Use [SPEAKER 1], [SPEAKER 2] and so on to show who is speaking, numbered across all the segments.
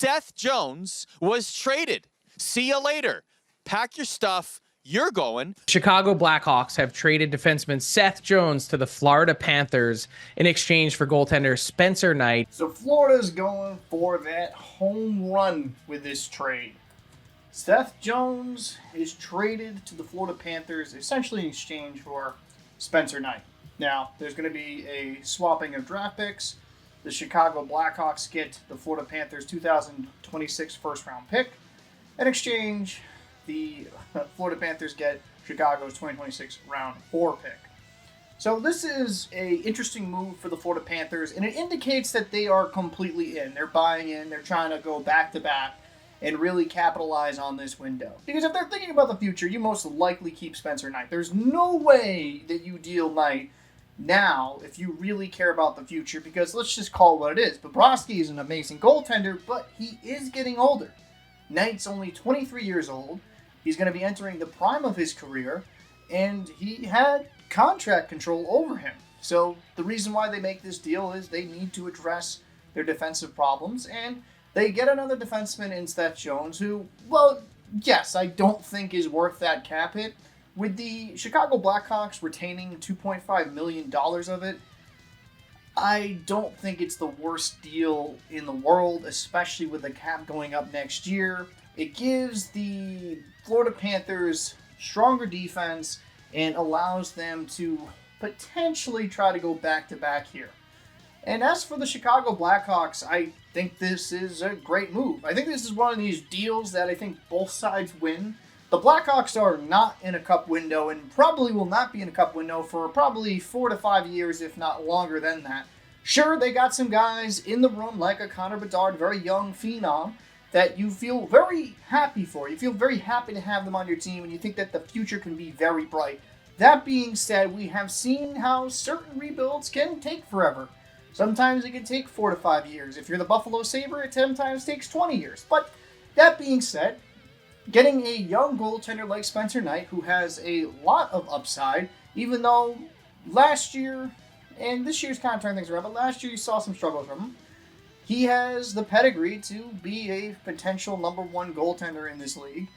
[SPEAKER 1] Seth Jones was traded. See you later. Pack your stuff. You're going.
[SPEAKER 2] Chicago Blackhawks have traded defenseman Seth Jones to the Florida Panthers in exchange for goaltender Spencer Knight.
[SPEAKER 3] So Florida's going for that home run with this trade. Seth Jones is traded to the Florida Panthers essentially in exchange for Spencer Knight. Now, there's going to be a swapping of draft picks. The Chicago Blackhawks get the Florida Panthers 2026 first-round pick. In exchange, the Florida Panthers get Chicago's 2026 round 4 pick. So this is an interesting move for the Florida Panthers, and it indicates that they are completely in. They're buying in. They're trying to go back-to-back and really capitalize on this window. Because if they're thinking about the future, you most likely keep Spencer Knight. There's no way that you deal Knight now if you really care about the future, because let's just call it what it is. Bobrovsky is an amazing goaltender, but he is getting older. Knight's only 23 years old. He's going to be entering the prime of his career, and he had contract control over him. So the reason why they make this deal is they need to address their defensive problems, and they get another defenseman in Seth Jones who, well, yes, I don't think is worth that cap hit. With the Chicago Blackhawks retaining $2.5 million of it, I don't think it's the worst deal in the world, especially with the cap going up next year. It gives the Florida Panthers stronger defense and allows them to potentially try to go back-to-back here. And as for the Chicago Blackhawks, I think this is a great move. I think this is one of these deals that I think both sides win. The Blackhawks are not in a cup window and probably will not be in a cup window for probably 4 to 5 years, if not longer than that. Sure, they got some guys in the room like a Connor Bedard, very young phenom, that you feel very happy for. You feel very happy to have them on your team, and you think that the future can be very bright. That being said, we have seen how certain rebuilds can take forever. Sometimes it can take 4 to 5 years. If you're the Buffalo Sabre, it sometimes takes 20 years. But that being said, getting a young goaltender like Spencer Knight, who has a lot of upside, even though last year, and this year's kind of turned things around, but last year you saw some struggles from him. He has the pedigree to be a potential number 1 goaltender in this league,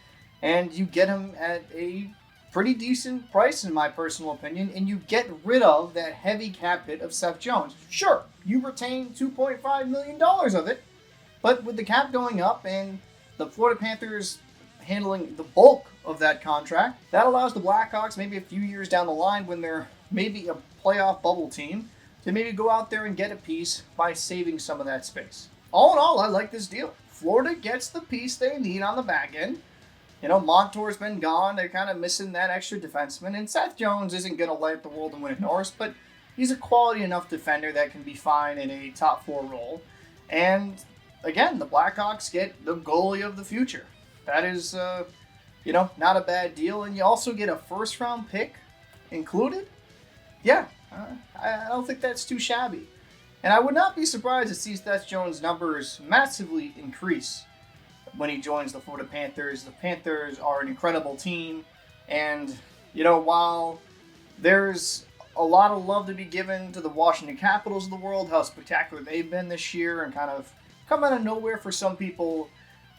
[SPEAKER 3] and you get him at a pretty decent price, in my personal opinion, and you get rid of that heavy cap hit of Seth Jones. Sure, you retain $2.5 million of it, but with the cap going up and the Florida Panthers handling the bulk of that contract, that allows the Blackhawks maybe a few years down the line when they're maybe a playoff bubble team to maybe go out there and get a piece by saving some of that space. All in all, I like this deal. Florida gets the piece they need on the back end. You know, Montour's been gone. They're kind of missing that extra defenseman. And Seth Jones isn't going to light the world and win a Norris, but he's a quality enough defender that can be fine in a top 4 role. And again, the Blackhawks get the goalie of the future. That is, not a bad deal. And you also get a first-round pick included. Yeah, I don't think that's too shabby. And I would not be surprised to see Seth Jones' numbers massively increase when he joins the Florida Panthers. The Panthers are an incredible team, and, while there's a lot of love to be given to the Washington Capitals of the world, how spectacular they've been this year and kind of come out of nowhere for some people,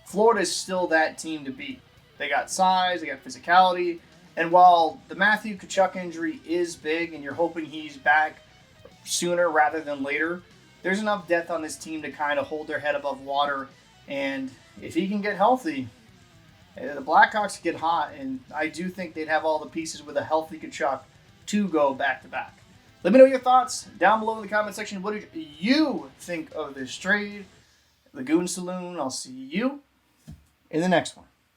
[SPEAKER 3] Florida is still that team to beat. They got size, they got physicality, and while the Matthew Tkachuk injury is big and you're hoping he's back sooner rather than later, there's enough depth on this team to kind of hold their head above water. And if he can get healthy, the Blackhawks get hot, and I do think they'd have all the pieces with a healthy Tkachuk to go back-to-back. Let me know your thoughts down below in the comment section. What did you think of this trade? Lagoon Saloon, I'll see you in the next one.